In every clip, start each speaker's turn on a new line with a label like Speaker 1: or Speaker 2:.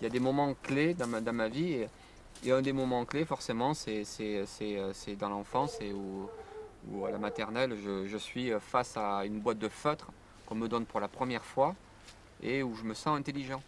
Speaker 1: il y a des moments clés dans ma vie et un des moments clés forcément c'est dans l'enfance ou à la maternelle. Je suis face à une boîte de feutre qu'on me donne pour la première fois et où je me sens intelligent.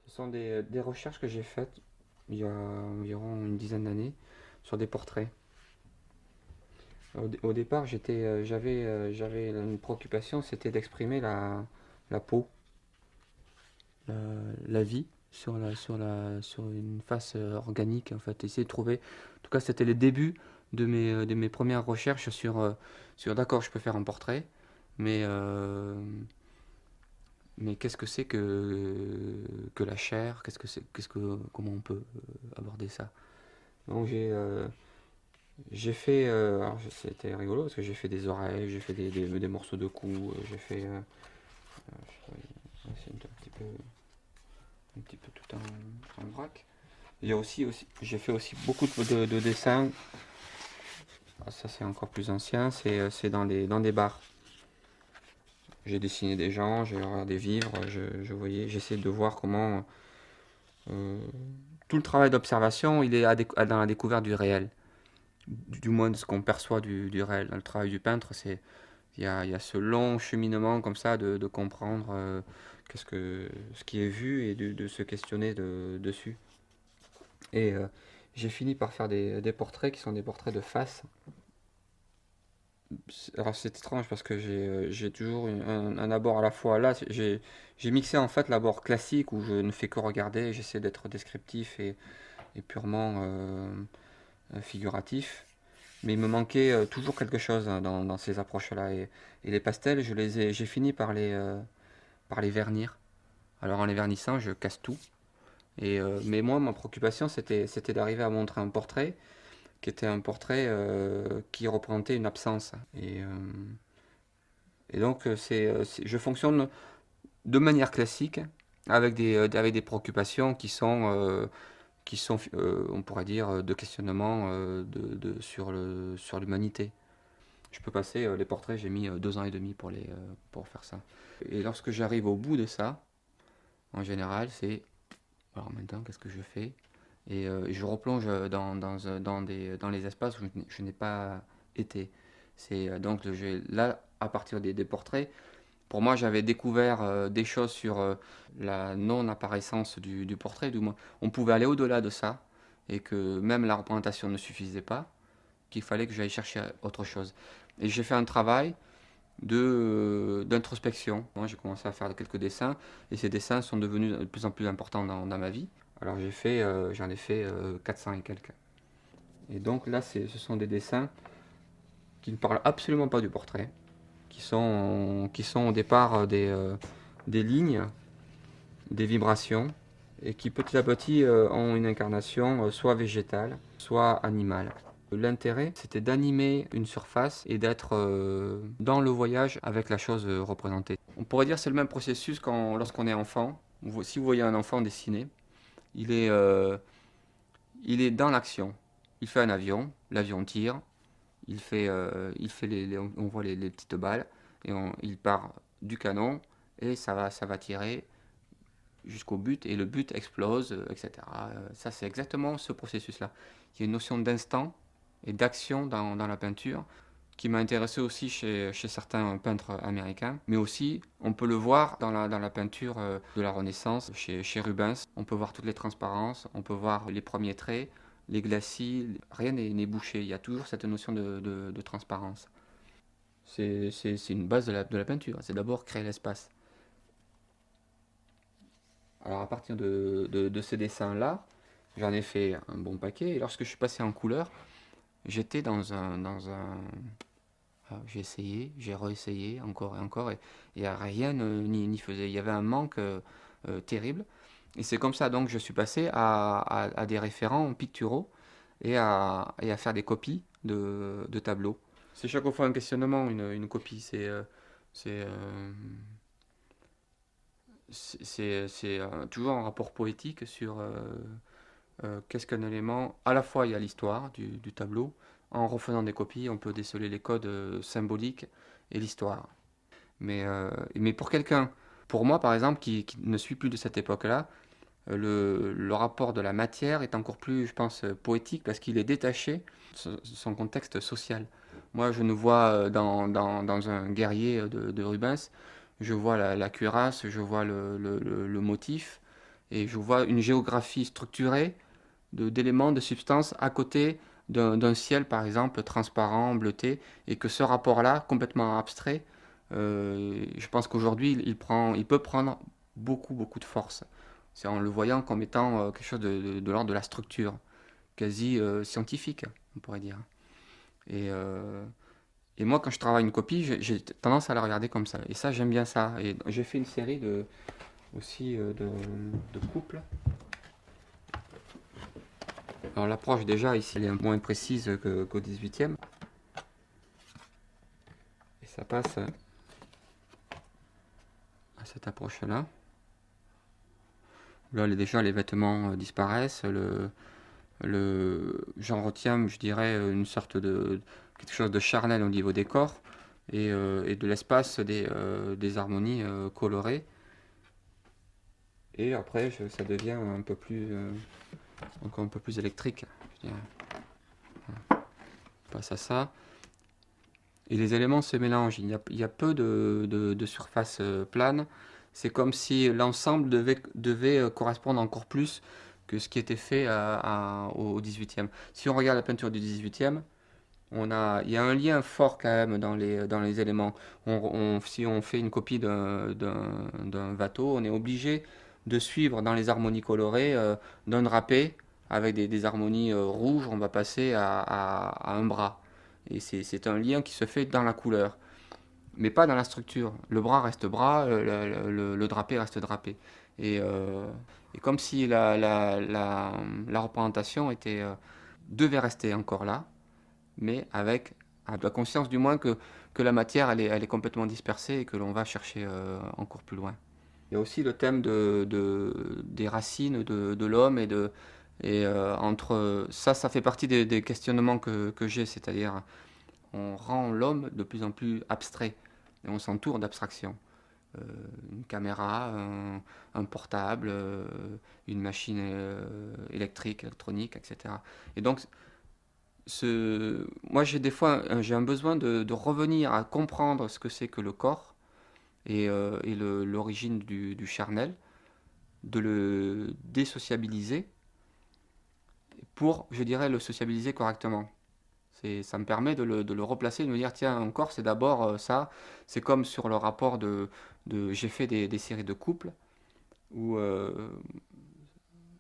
Speaker 1: Ce sont des recherches que j'ai faites il y a environ une dizaine d'années sur des portraits. Au départ, j'avais une préoccupation, c'était d'exprimer la peau, la, la vie sur une face organique, en fait. Essayer de trouver, en tout cas, c'était les débuts de mes premières recherches sur d'accord, je peux faire un portrait, mais, euh, mais qu'est-ce que c'est que la chair, comment on peut aborder ça. Donc j'ai fait, c'était rigolo parce que j'ai fait des oreilles, j'ai fait des morceaux de cou, j'ai fait, c'est un petit peu tout en vrac. J'ai fait aussi beaucoup de dessins. Ah, ça c'est encore plus ancien, c'est dans des bars. J'ai dessiné des gens, j'ai regardé vivre, je voyais, j'essaie de voir comment euh, tout le travail d'observation, il est dans la découverte du réel, du moins de ce qu'on perçoit du réel. Dans le travail du peintre, il y a ce long cheminement comme ça de comprendre ce qui est vu et de se questionner dessus. Et j'ai fini par faire des portraits qui sont des portraits de face. Alors c'est étrange parce que j'ai toujours un abord à la fois. Là, j'ai mixé en fait l'abord classique où je ne fais que regarder, j'essaie d'être descriptif et purement figuratif. Mais il me manquait toujours quelque chose hein, dans ces approches-là. Et les pastels, j'ai fini par les vernir. Alors en les vernissant, je casse tout. Mais moi, ma préoccupation, c'était d'arriver à montrer un portrait qui était un portrait qui représentait une absence. Et donc, je fonctionne de manière classique avec des préoccupations qui sont on pourrait dire, de questionnement sur l'humanité. Je peux passer les portraits, j'ai mis 2 ans et demi pour faire ça. Et lorsque j'arrive au bout de ça, en général, c'est alors maintenant, qu'est-ce que je fais? Et je replonge dans les espaces où je n'ai pas été. Là, à partir des portraits, pour moi, j'avais découvert des choses sur la non-apparaissance du portrait, du moins. On pouvait aller au-delà de ça, et que même la représentation ne suffisait pas, qu'il fallait que j'aille chercher autre chose. Et j'ai fait un travail d'introspection. Moi, j'ai commencé à faire quelques dessins, et ces dessins sont devenus de plus en plus importants dans ma vie. Alors j'en ai fait 400 et quelques. Et donc là, ce sont des dessins qui ne parlent absolument pas du portrait, qui sont au départ des lignes, des vibrations, et qui petit à petit ont une incarnation soit végétale, soit animale. L'intérêt, c'était d'animer une surface et d'être dans le voyage avec la chose représentée. On pourrait dire que c'est le même processus lorsqu'on est enfant. Si vous voyez un enfant dessiné, il est, euh, il est dans l'action. Il fait un avion, l'avion tire, il fait on voit les petites balles, et il part du canon, et ça va tirer jusqu'au but, et le but explose, etc. Ça, c'est exactement ce processus-là. Il y a une notion d'instant et d'action dans la peinture qui m'a intéressé aussi chez certains peintres américains, mais aussi on peut le voir dans la peinture de la Renaissance, chez Rubens. On peut voir toutes les transparences, on peut voir les premiers traits, les glacis, rien n'est bouché, il y a toujours cette notion de transparence. C'est une base de la peinture, c'est d'abord créer l'espace. Alors à partir de ces dessins-là, j'en ai fait un bon paquet, et lorsque je suis passé en couleur, j'étais dans un, ah, j'ai essayé, j'ai réessayé encore et encore, et rien n'y faisait. Il y avait un manque terrible. Et c'est comme ça donc je suis passé à des référents picturaux et à faire des copies de tableaux. C'est chaque fois un questionnement, une copie. C'est, euh, c'est toujours un rapport poétique sur qu'est-ce qu'un élément. À la fois, il y a l'histoire du tableau. En refaisant des copies, on peut déceler les codes symboliques et l'histoire. Mais pour quelqu'un, pour moi par exemple, qui ne suis plus de cette époque-là, le rapport de la matière est encore plus, je pense, poétique parce qu'il est détaché de son contexte social. Moi, je nous vois dans un guerrier de Rubens, je vois la cuirasse, je vois le motif, et je vois une géographie structurée d'éléments, de substances à côté d'un ciel, par exemple, transparent, bleuté, et que ce rapport-là, complètement abstrait, je pense qu'aujourd'hui, il peut prendre beaucoup, beaucoup de force. C'est en le voyant comme étant quelque chose de l'ordre de la structure, quasi scientifique, on pourrait dire. Et, euh, et moi, quand je travaille une copie, j'ai tendance à la regarder comme ça. Et ça, j'aime bien ça. Et j'ai fait une série aussi de couples. Alors l'approche déjà ici, elle est un peu moins précise qu'au 18e. Et ça passe à cette approche-là. Là, déjà, les vêtements disparaissent. J'en retiens, je dirais, une sorte de quelque chose de charnel au niveau des corps et de l'espace des harmonies colorées. Et après, ça devient encore un peu plus électrique. Je dirais. On passe à ça. Et les éléments se mélangent. Il y a peu de surface plane. C'est comme si l'ensemble devait correspondre encore plus que ce qui était fait au 18e. Si on regarde la peinture du 18e, il y a un lien fort quand même dans les éléments. Si on fait une copie d'un bateau, on est obligé de suivre dans les harmonies colorées d'un drapé avec des harmonies rouges, on va passer à un bras. Et c'est un lien qui se fait dans la couleur, mais pas dans la structure. Le bras reste bras, le drapé reste drapé. Et, euh, et comme si la représentation devait rester encore là, mais avec la conscience du moins que la matière elle est complètement dispersée et que l'on va chercher encore plus loin. Il y a aussi le thème des racines de l'homme entre ça fait partie des questionnements que j'ai, c'est-à-dire on rend l'homme de plus en plus abstrait et on s'entoure d'abstractions. Euh, une caméra, un portable, une machine électrique, électronique, etc. Et donc moi j'ai des fois j'ai un besoin de revenir à comprendre ce que c'est que le corps et l'origine du charnel, de le désociabiliser pour, je dirais, le sociabiliser correctement. Ça me permet de le replacer, de me dire, tiens, un corps, c'est d'abord ça. C'est comme sur le rapport j'ai fait des séries de couples où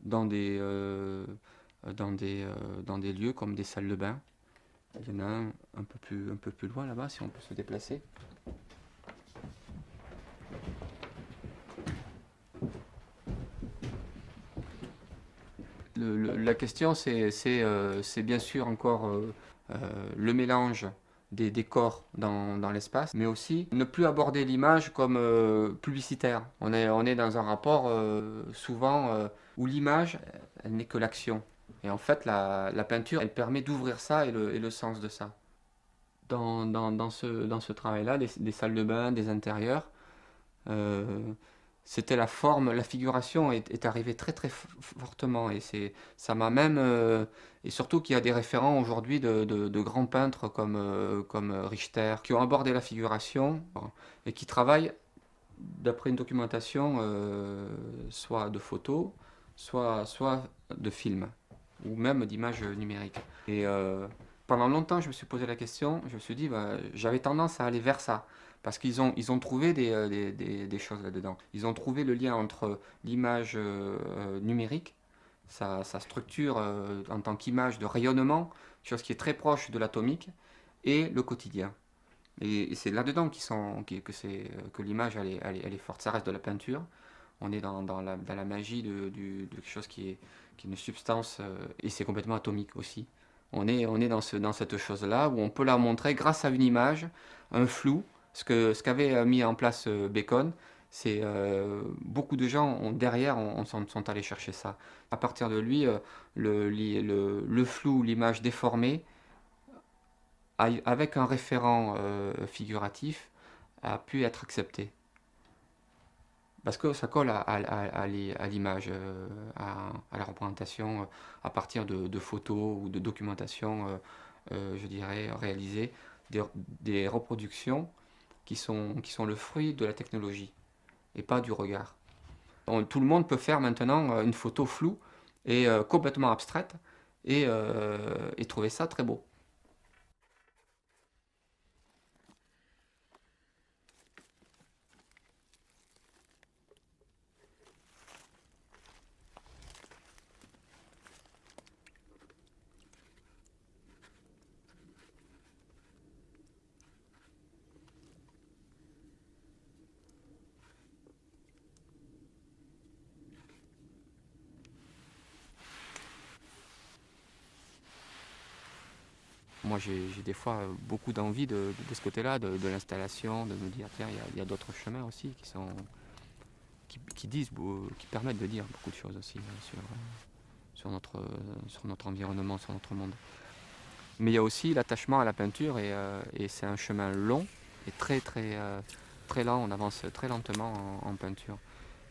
Speaker 1: dans des, euh, dans des lieux comme des salles de bain, il y en a un peu plus loin là-bas, si on peut se déplacer. La question, c'est bien sûr encore euh, le mélange des corps dans l'espace, mais aussi ne plus aborder l'image comme publicitaire. On est dans un rapport souvent où l'image, elle n'est que l'action. Et en fait, la peinture, elle permet d'ouvrir ça et le sens de ça. Dans ce travail-là, des salles de bain, des intérieurs, euh, c'était la forme, la figuration est arrivée très très fortement et ça m'a même et surtout qu'il y a des référents aujourd'hui de grands peintres comme Richter qui ont abordé la figuration et qui travaillent d'après une documentation soit de photos, soit de films ou même d'images numériques. Et pendant longtemps, je me suis posé la question, je me suis dit, bah, j'avais tendance à aller vers ça. Parce qu'ils ont trouvé des choses là-dedans. Ils ont trouvé le lien entre l'image numérique, sa structure en tant qu'image de rayonnement, chose qui est très proche de l'atomique, et le quotidien. Et c'est là-dedans que l'image elle est forte. Ça reste de la peinture. On est dans la magie de quelque chose qui est une substance, et c'est complètement atomique aussi. On est dans cette chose-là où on peut la montrer grâce à une image, un flou. Ce qu'avait mis en place Bacon, c'est beaucoup de gens derrière sont allés chercher ça. À partir de lui, le flou, l'image déformée, avec un référent figuratif, a pu être accepté. Parce que ça colle à l'image, à la représentation, à partir de photos ou de documentation, je dirais, réalisées, des reproductions qui sont le fruit de la technologie et pas du regard. Tout le monde peut faire maintenant une photo floue et complètement abstraite et trouver ça très beau. Moi, j'ai des fois beaucoup d'envie de ce côté-là, de l'installation, de me dire, tiens, il y a d'autres chemins aussi qui disent, qui permettent de dire beaucoup de choses aussi sur notre environnement, sur notre monde. Mais il y a aussi l'attachement à la peinture et c'est un chemin long et très lent, on avance très lentement en peinture.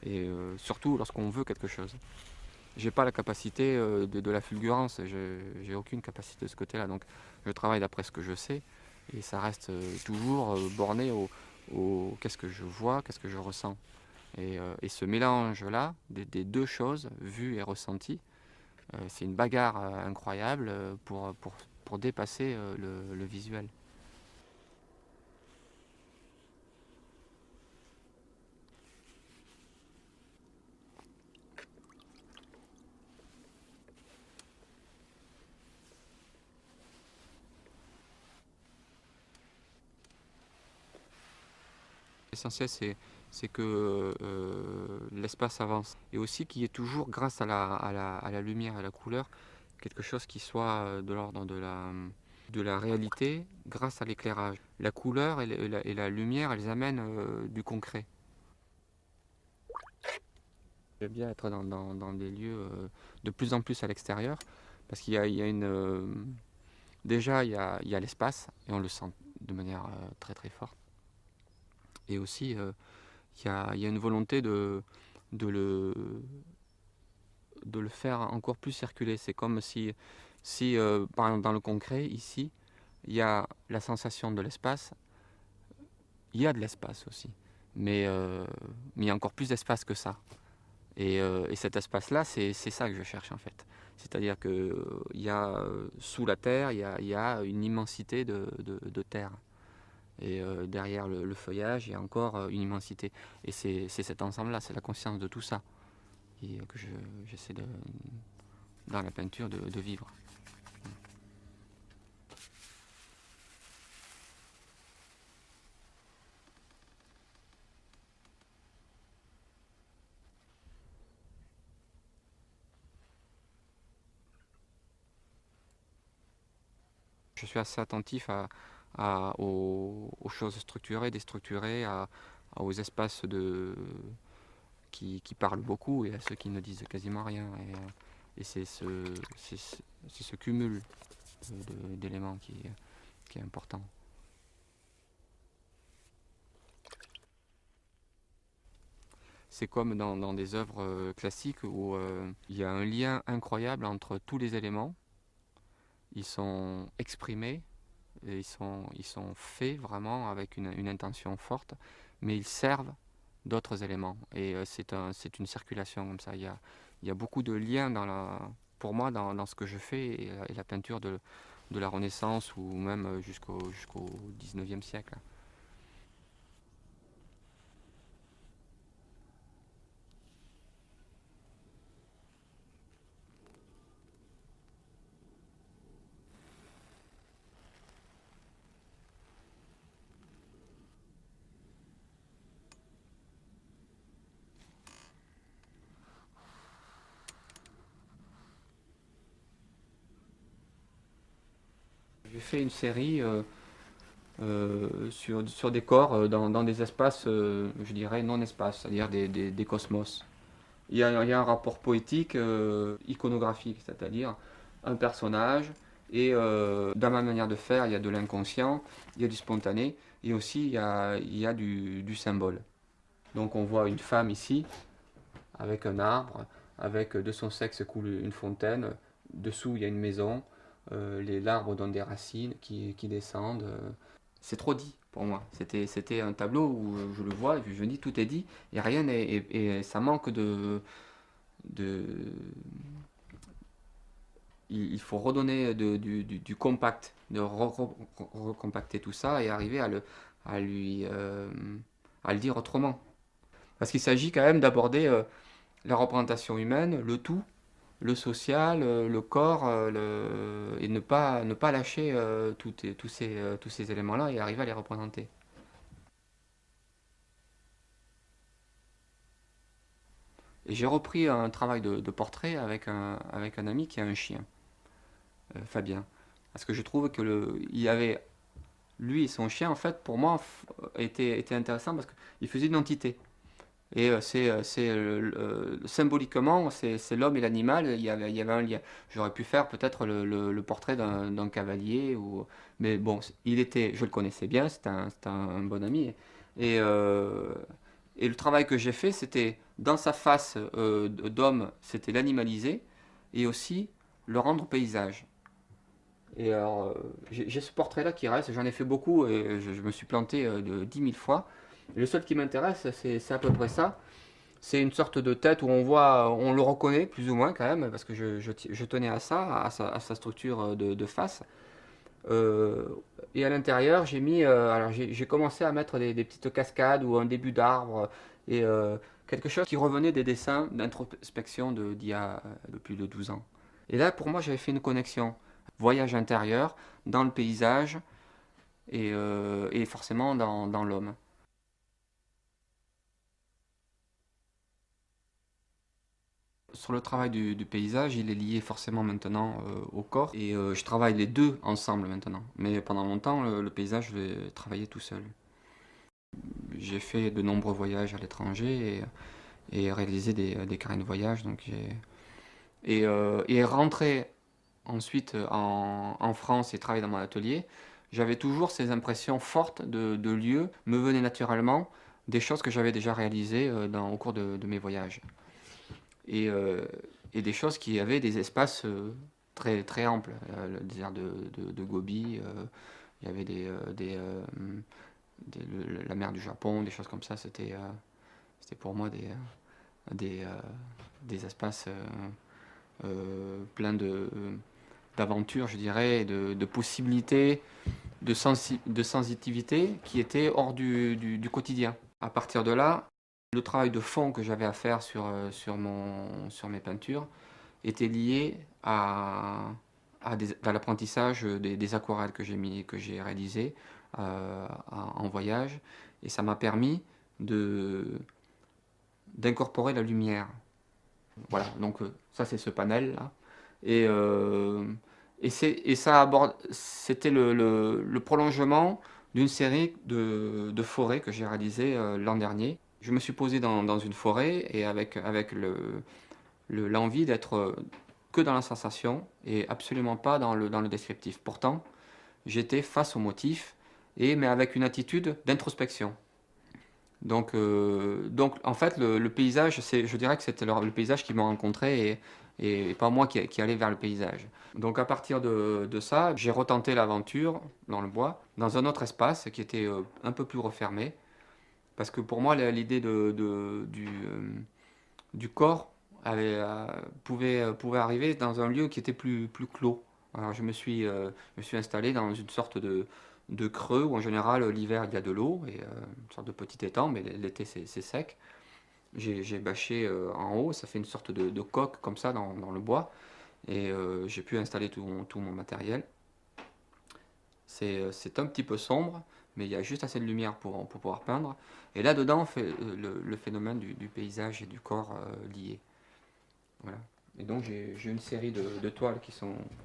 Speaker 1: Et surtout lorsqu'on veut quelque chose. J'ai pas la capacité de la fulgurance, j'ai aucune capacité de ce côté-là. Donc je travaille d'après ce que je sais et ça reste toujours borné au qu'est-ce que je vois, qu'est-ce que je ressens. Et ce mélange-là, des deux choses, vues et ressenties, c'est une bagarre incroyable pour dépasser le visuel. L'essentiel, c'est que l'espace avance et aussi qu'il y ait toujours, grâce à la lumière et à la couleur, quelque chose qui soit de l'ordre de la réalité grâce à l'éclairage. La couleur et la lumière, elles amènent du concret. J'aime bien être dans des lieux de plus en plus à l'extérieur parce il y a une... déjà, il y a l'espace et on le sent de manière très très forte. Et aussi, il y a une volonté de, le, de le faire encore plus circuler. C'est comme si par exemple, dans le concret, ici, il y a la sensation de l'espace, il y a de l'espace aussi, mais il y a encore plus d'espace que ça. Et cet espace-là, c'est ça que je cherche en fait. C'est-à-dire qu'il y a sous la terre, il y a une immensité de terre. Et derrière le feuillage, il y a encore une immensité. Et c'est cet ensemble-là, c'est la conscience de tout ça que j'essaie dans la peinture de vivre. Je suis assez attentif aux choses structurées, déstructurées, aux espaces qui parlent beaucoup et à ceux qui ne disent quasiment rien. Et c'est ce cumul d'éléments qui est important. C'est comme dans des œuvres classiques où il y a un lien incroyable entre tous les éléments. Ils sont exprimés, et ils sont faits vraiment avec une intention forte, mais ils servent d'autres éléments. Et c'est une circulation comme ça. Il y a beaucoup de liens pour moi dans ce que je fais et la peinture de la Renaissance ou même jusqu'au 19e siècle. J'ai fait une série sur des corps dans des espaces, je dirais, non-espace, c'est-à-dire des cosmos. Il y a un rapport poétique, iconographique, c'est-à-dire un personnage, et dans ma manière de faire, il y a de l'inconscient, il y a du spontané, et aussi il y a du symbole. Donc on voit une femme ici, avec un arbre, avec de son sexe coule une fontaine, dessous il y a une maison, l'arbre donne des racines qui descendent. C'est trop dit pour moi. C'était un tableau où je le vois, et je me dis tout est dit, et rien n'est, et ça manque de, il faut redonner du compact, de recompacter tout ça et arriver à lui, à le dire autrement. Parce qu'il s'agit quand même d'aborder la représentation humaine, le tout, le social, le corps, et ne pas lâcher tous ces éléments-là et arriver à les représenter. Et j'ai repris un travail de portrait avec un ami qui a un chien, Fabien. Parce que je trouve que il y avait lui et son chien, en fait, pour moi, était intéressant parce qu'il faisait une entité. Et symboliquement, c'est l'homme et l'animal, il y avait un lien. J'aurais pu faire peut-être le portrait d'un cavalier, mais bon, je le connaissais bien, c'était un bon ami. Et, euh, et le travail que j'ai fait, c'était dans sa face d'homme, c'était l'animaliser et aussi le rendre paysage. Et alors, j'ai ce portrait-là qui reste, j'en ai fait beaucoup et je me suis planté de 10 000 fois. Et le seul qui m'intéresse, c'est à peu près ça. C'est une sorte de tête où on le reconnaît plus ou moins quand même, parce que je tenais à ça, à sa structure de face. Euh, et à l'intérieur, alors j'ai commencé à mettre des petites cascades ou un début d'arbre et quelque chose qui revenait des dessins d'introspection d'il y a plus de 12 ans. Et là, pour moi, j'avais fait une connexion. Voyage intérieur, dans le paysage et forcément dans l'homme. Sur le travail du paysage, il est lié forcément maintenant au corps et je travaille les deux ensemble maintenant. Mais pendant longtemps, le paysage, je l'ai travaillé tout seul. J'ai fait de nombreux voyages à l'étranger et réalisé des carnets de voyage. Et rentrer ensuite en France et travailler dans mon atelier, j'avais toujours ces impressions fortes de lieux, me venaient naturellement des choses que j'avais déjà réalisées au cours de mes voyages. Et, euh, et des choses qui avaient des espaces très amples. Le désert de Gobi, il y avait la mer du Japon, des choses comme ça. C'était pour moi des, euh, des espaces pleins d'aventures, je dirais, et de possibilités, de sensitivité qui étaient hors du quotidien. À partir de là, le travail de fond que j'avais à faire sur mes peintures était lié à l'apprentissage des aquarelles que j'ai réalisées en voyage. Et ça m'a permis d'incorporer la lumière. Voilà, donc ça c'est ce panel là. Et, euh, et ça aborde, c'était le prolongement d'une série de forêts que j'ai réalisées l'an dernier. Je me suis posé dans une forêt et avec l'envie d'être que dans la sensation et absolument pas dans le descriptif. Pourtant, j'étais face au motif, mais avec une attitude d'introspection. Donc en fait, le paysage, je dirais que c'était le paysage qui m'a rencontré et pas moi qui allais vers le paysage. Donc à partir de ça, j'ai retenté l'aventure dans le bois, dans un autre espace qui était un peu plus refermé, parce que pour moi, l'idée du corps pouvait arriver dans un lieu qui était plus clos. Alors je me suis installé dans une sorte de creux où en général l'hiver il y a de l'eau et une sorte de petit étang, mais l'été c'est sec. J'ai bâché en haut, ça fait une sorte de coque comme ça dans le bois et j'ai pu installer tout mon matériel. C'est un petit peu sombre, mais il y a juste assez de lumière pour pouvoir peindre. Et là-dedans, on fait le phénomène du paysage et du corps liés. Voilà. Et donc j'ai une série de toiles qui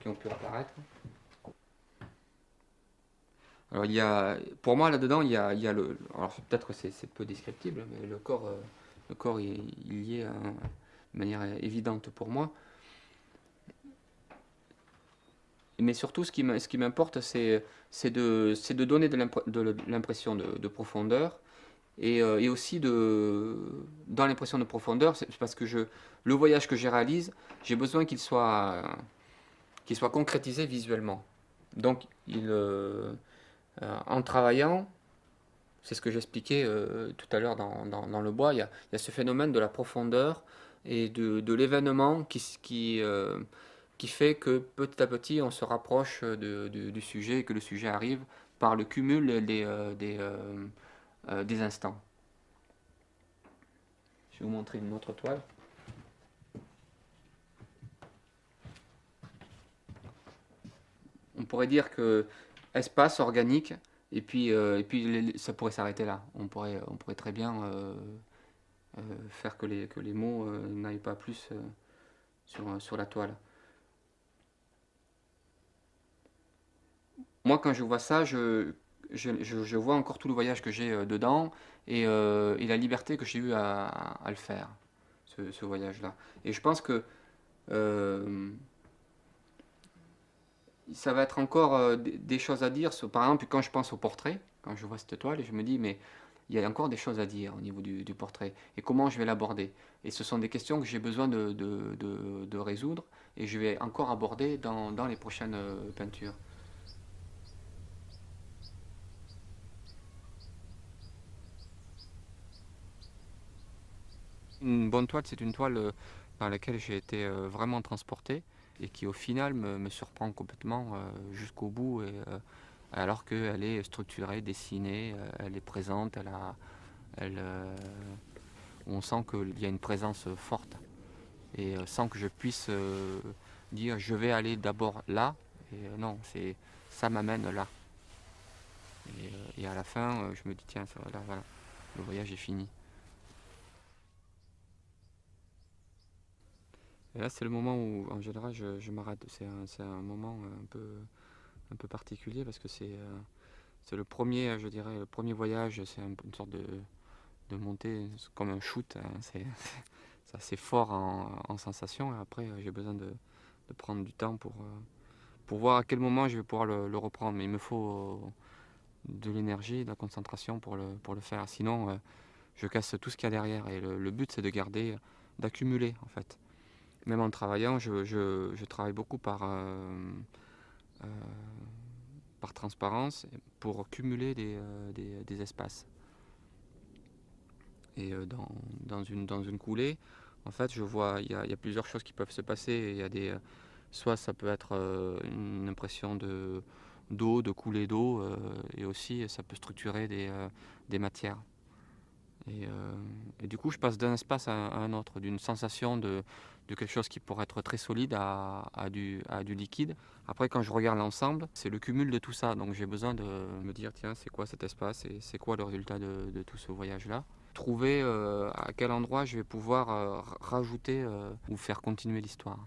Speaker 1: ont pu apparaître. Alors pour moi là-dedans, il y a alors peut-être que c'est peu descriptible, mais le corps il y est de manière évidente pour moi. Mais surtout, ce qui m'importe, c'est de donner de l'impression de profondeur et aussi dans l'impression de profondeur, c'est parce que le voyage que je réalise, j'ai besoin qu'il soit concrétisé visuellement. Donc, en travaillant, c'est ce que j'expliquais tout à l'heure dans le bois, il y a ce phénomène de la profondeur et de l'événement qui fait que petit à petit on se rapproche du sujet et que le sujet arrive par le cumul des instants. Je vais vous montrer une autre toile. On pourrait dire que espace organique et puis ça pourrait s'arrêter là. On pourrait très bien faire que les mots n'aillent pas plus sur la toile. Moi, quand je vois ça, je vois encore tout le voyage que j'ai dedans et la liberté que j'ai eue à le faire, ce voyage-là. Et je pense que euh, ça va être encore des choses à dire. Par exemple, quand je pense au portrait, quand je vois cette toile, je me dis, mais il y a encore des choses à dire au niveau du portrait. Et comment je vais l'aborder? Et ce sont des questions que j'ai besoin de résoudre et je vais encore aborder dans les prochaines peintures. Une bonne toile, c'est une toile dans laquelle j'ai été vraiment transporté et qui au final me surprend complètement jusqu'au bout, alors qu'elle est structurée, dessinée, elle est présente, on sent qu'il y a une présence forte et sans que je puisse dire je vais aller d'abord là, et non, ça m'amène là. Et à la fin, je me dis tiens, ça, là, voilà, le voyage est fini. Et là, c'est le moment où, en général, je m'arrête. C'est un moment un peu particulier parce que c'est le premier, je dirais, le premier voyage. C'est une sorte de montée, c'est comme un shoot, hein. C'est assez fort en sensation. Et après, j'ai besoin de prendre du temps pour voir à quel moment je vais pouvoir le reprendre. Mais il me faut de l'énergie, de la concentration pour le faire. Sinon, je casse tout ce qu'il y a derrière. Et le but, c'est de garder, d'accumuler, en fait. Même en travaillant, je travaille beaucoup euh, par transparence pour cumuler des espaces. Et dans une coulée, en fait, je vois, il y a plusieurs choses qui peuvent se passer. Il y a soit ça peut être une impression d'eau, de coulée d'eau, et aussi ça peut structurer des matières. Et du coup, je passe d'un espace à un autre, d'une sensation de quelque chose qui pourrait être très solide à du liquide. Après, quand je regarde l'ensemble, c'est le cumul de tout ça. Donc j'ai besoin de me dire, tiens, c'est quoi cet espace et c'est quoi le résultat de tout ce voyage-là. Trouver à quel endroit je vais pouvoir rajouter ou faire continuer l'histoire.